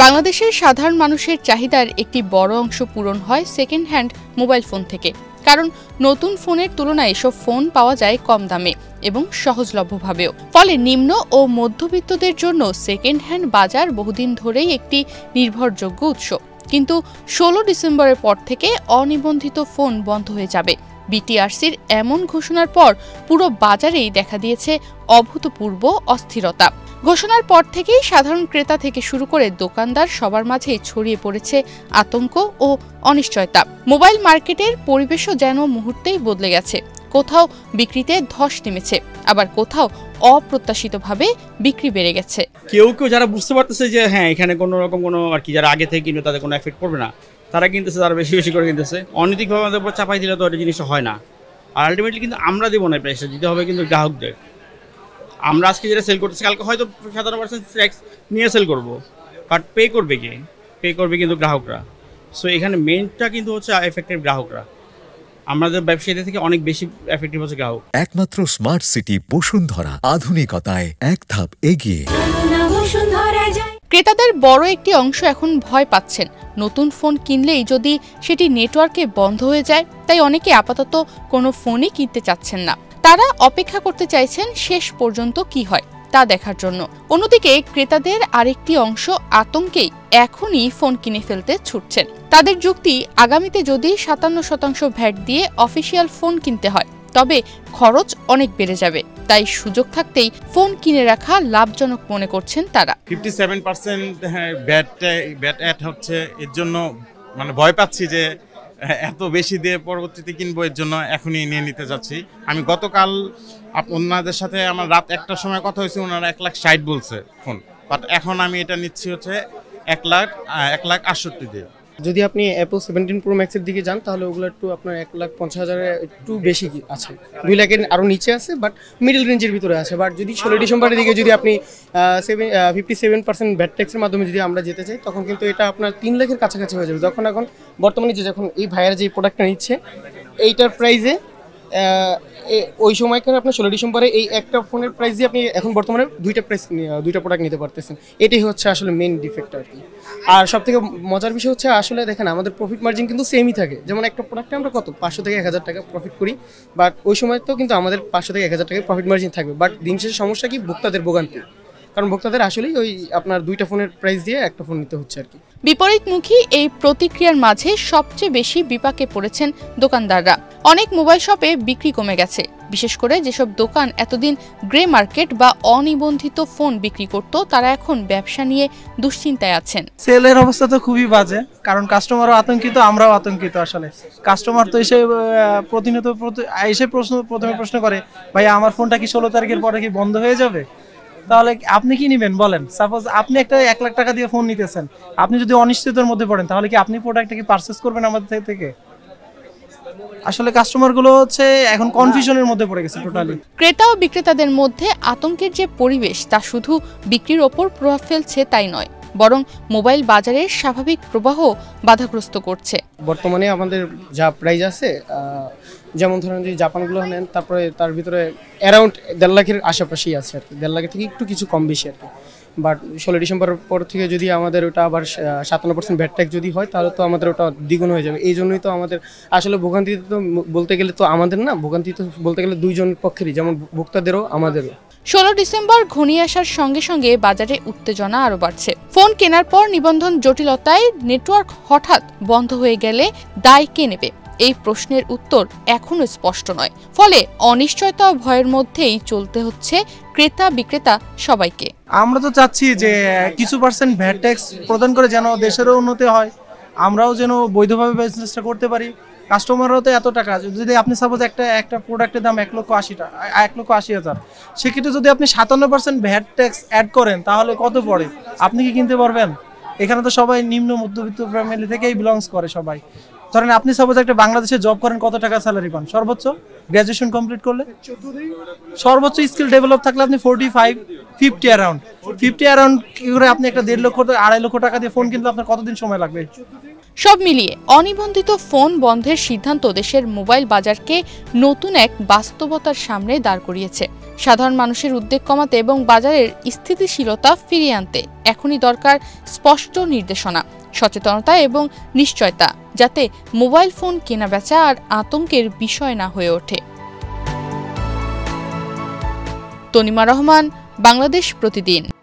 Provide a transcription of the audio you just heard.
বাংলাদেশের সাধারণ মানুষের চাহিদার একটি বড় অংশ পূরণ হয় সেকেন্ড হ্যান্ড মোবাইল ফোন থেকে। কারণ নতুন ফোনের তুলনায় এসব ফোন পাওয়া যায় কম দামে এবং সহজলভ্যভাবেও। ফলে নিম্ন ও মধ্যবিত্তদের জন্য সেকেন্ড হ্যান্ড বাজার বহুদিন ধরেই একটি নির্ভরযোগ্য উৎস। কিন্তু 16 ডিসেম্বরের পর থেকে অনিবন্ধিত ফোন বন্ধ হয়ে যাবে। বিটিআরসির এমন ঘোষণার পর পুরো বাজারেই দেখা দিয়েছে অভূতপূর্ব অস্থিরতা। ঘোষণার পর থেকেই সাধারণ ক্রেতা থেকে শুরু করে দোকানদার সবার মাঝেই ছড়িয়ে পড়েছে আতঙ্ক ও অনিশ্চয়তা। মোবাইল মার্কেটের পরিবেশও যেন মুহূর্তেই বদলে গেছে। কোথাও বিক্রিতে ধস নেমেছে, আবার কোথাও অপ্রত্যাশিতভাবে বিক্রি বেড়ে গেছে। কেউ যারা বুঝতে পারতেছে যে হ্যাঁ এখানে কোনো রকম কোনো আর কি যারা আগে থেকে কিনবে তাদের কোনো এফেক্ট পড়বে না, তারা কিনতেছে, তারা বেশি বেশি করে কিনতেছে। অনৈতিকভাবে আমাদের উপর চাপাই দিলে তো এটা জিনিসটা হয় না। আর আলটিমেটলি কিন্তু আমরা দেবো না, প্রাইসটা দিতে হবে কিন্তু গ্রাহকদের। আমরা আজকে যেটা সেল করতেছি কালকে হয়তো 57% ট্যাক্স নিয়ে সেল করবো, বাট পে করবে কে? পে করবে কিন্তু গ্রাহকরা। সো এখানে মেইনটা কিন্তু হচ্ছে এফেক্টিভ গ্রাহকরা। আমাদের ব্যবসায়ীদের থেকে অনেক বেশি এফেক্টিভ হচ্ছে গ্রাহক। একমাত্র স্মার্ট সিটি বসুন্ধরা, আধুনিকতায় এক ধাপ এগিয়ে। ক্রেতাদের বড় একটি অংশ এখন ভয় পাচ্ছেন নতুন ফোন কিনলেই যদি সেটি নেটওয়ার্কে বন্ধ হয়ে যায়। তাই অনেকে আপাতত কোনো ফোনই কিনতে চাচ্ছেন না। তারা অপেক্ষা করতে চাইছেন শেষ পর্যন্ত কি হয় তা দেখার জন্য। অন্যদিকে ক্রেতাদের আরেকটি অংশ আতঙ্কেই এখনই ফোন কিনে ফেলতে ছুটছেন। তাদের যুক্তি, আগামীতে যদি 57% ভ্যাট দিয়ে অফিসিয়াল ফোন কিনতে হয় তবে খরচ অনেক বেড়ে যাবে। তাই সুযোগ থাকতেই ফোন কিনে রাখা লাভজনক মনে করছেন তারা। 57% ব্যাট অ্যাড হচ্ছে, এর জন্য মানে ভয় পাচ্ছি যে এত বেশি দিয়ে পরবর্তীতে কিনবো, এর জন্য এখনই নিয়ে নিতে যাচ্ছি। আমি গতকাল ওনাদের সাথে আমার রাত 1টার সময় কথা হয়েছে, ওনারা 1,60,000 বলছে ফোন, বাট এখন আমি এটা নিচ্ছি হচ্ছে 1,68,000 দিয়ে। যদি আপনি অ্যাপল 17 প্রো ম্যাক্সের দিকে যান তাহলে ওগুলো একটু আপনার 1,50,000 একটু বেশি আছে, 2 লাখের আরও নিচে আছে, বাট মিডল রেঞ্জের ভিতরে আছে। বাট যদি 16 ডিসেম্বরের দিকে যদি আপনি 57% ভ্যাট ট্যাক্সের মাধ্যমে যদি আমরা যেতে চাই তখন কিন্তু এটা আপনার 3 লাখের কাছাকাছি হয়ে যাবে। এখন বর্তমানে যখন এই ভাইয়ার যে প্রোডাক্টটা নিচ্ছে এইটার প্রাইসে ওই সময়কার আপনার 16 ডিসেম্বরে এই একটা ফোনের প্রাইস দিয়ে আপনি এখন বর্তমানে দুইটা প্রোডাক্ট নিতে পারতেছেন। এটাই হচ্ছে আসলে মেইন ডিফেক্ট আর কি। আর সব থেকে মজার বিষয় হচ্ছে আসলে দেখেন আমাদের প্রফিট মার্জিন কিন্তু সেমই থাকে। যেমন একটা প্রোডাক্টে আমরা কত 500 থেকে 1000 টাকা প্রফিট করি, বাট ওই সময় তো কিন্তু আমাদের 500 থেকে 1000 টাকা প্রফিট মার্জিন থাকবে। বাট দিন শেষে সমস্যা কি? ভোক্তাদের ভোগান্তি। কারণ ভোক্তাদের আসলেই ওই আপনার দুইটা ফোনের প্রাইস দিয়ে একটা ফোন নিতে হচ্ছে আর কি। বিপরীতমুখী এই প্রতিক্রিয়ার মাঝে সবচেয়ে বেশি বিপাকে পড়েছেন দোকানদাররা। অনেক মোবাইল শপে বিক্রি কমে গেছে, বিশেষ করে যেসব দোকান এতদিন গ্রে মার্কেট বা অনিবন্ধিত ফোন বিক্রি করত তারা এখন ব্যবসা নিয়ে দুশ্চিন্তায় আছেন। সেলের অবস্থা তো খুবই বাজে, কারণ কাস্টমারও আতঙ্কিত, আমরাও আতঙ্কিত। আসলে কাস্টমার তো এসে প্রতিনিয়ত প্রথমে প্রশ্ন করে, ভাই আমার ফোনটা কি 16 তারিখের পরে কি বন্ধ হয়ে যাবে? তাহলে আপনি কি নেবেন বলেন? সাপোজ আপনি একটা 1 লাখ টাকা দিয়ে ফোন নিতেছেন, আপনি যদি অনিশ্চয়তার মধ্যে পড়েন তাহলে কি আপনি প্রোডাক্টটা কি পারচেজ করবেন আমাদের থেকে? আসলে কাস্টমার গুলো হচ্ছে এখন কনফিউশনের মধ্যে পড়ে গেছে টোটালি। ক্রেতা ও বিক্রেতাদের মধ্যে আতঙ্কের যে পরিবেশ তা শুধু বিক্রির ওপর প্রভাব ফেলছে তাই নয়, বরং মোবাইল বাজারের স্বাভাবিক প্রবাহ বাধাগ্রস্ত করছে। বর্তমানে আমাদের যা প্রাইস আছে, যেমন ধরেন যে জাপানগুলো নেন, তারপরে তার ভিতরে অ্যারাউন্ড 1.5 লাখের আশেপাশেই আছে আর কি, 1.5 লাখের থেকে একটু কিছু কম বেশি আর কি। বাট 16 ডিসেম্বরের পর থেকে যদি আমাদের ওটা আবার 57% ভ্যাট ট্যাক্স যদি হয় তাহলে তো আমাদের ওটা দ্বিগুণ হয়ে যাবে। এই জন্যই তো আমাদের আসলে ভোগান্তিতে তো বলতে গেলে তো আমাদের না, ভোগান্তি তো বলতে গেলে দুইজন পক্ষেরই, যেমন ভোক্তাদেরও আমাদেরও। 16 ডিসেম্বর ঘনিয়ে আসার সঙ্গে সঙ্গে বাজারে উত্তেজনা আরও বাড়ছে। ফোন কেনার পর নিবন্ধন জটিলতায় নেটওয়ার্ক হঠাৎ বন্ধ হয়ে গেলে দায় কে নেবে? এই প্রশ্নের উত্তর এখনো স্পষ্ট নয়। ফলে অনিশ্চয়তা ও ভয়ের মধ্যেই চলতে হচ্ছে ক্রেতা বিক্রেতা সবাইকে। আমরা তো চাচ্ছি যে কিছু পার্সেন্ট ভ্যাট ট্যাক্স প্রদান করে যেন দেশেরও উন্নতি হয়, আমরাও যেন বৈধভাবে বিজনেসটা করতে পারি। কাস্টমারও তো এত টাকা, যদি আপনি সাপোজ একটা প্রোডাক্টের দাম 1,80,000, সেক্ষেত্রে যদি আপনি 57% ভ্যাট ট্যাক্স অ্যাড করেন তাহলে কত পড়ে? আপনি কি কিনতে পারবেন? এখানে তো সবাই নিম্ন মধ্যবিত্ত ফ্যামিলি থেকেই বিলংস করে সবাই। ধরেন আপনি সাপোজ একটা বাংলাদেশে জব করেন, কত টাকা স্যালারি পান সর্বোচ্চ? গ্র্যাজুয়েশন কমপ্লিট করলে সর্বোচ্চ স্কিল ডেভেলপ থাকলে আপনি 45-50 অ্যারাউন্ড করে আপনি একটা 1.5 লক্ষ 2.5 লক্ষ টাকা দিয়ে ফোন কিনলে আপনার কতদিন সময় লাগবে? সব মিলিয়ে অনিবন্ধিত ফোন বন্ধের সিদ্ধান্ত দেশের মোবাইল বাজারকে নতুন এক বাস্তবতার সামনে দাঁড় করিয়েছে। সাধারণ মানুষের উদ্বেগ কমাতে এবং বাজারের স্থিতিশীলতা ফিরিয়ে আনতে এখনই দরকার স্পষ্ট নির্দেশনা, সচেতনতা এবং নিশ্চয়তা, যাতে মোবাইল ফোন কেনাবেচা আর আতঙ্কের বিষয় না হয়ে ওঠে। তনিমা রহমান, বাংলাদেশ প্রতিদিন।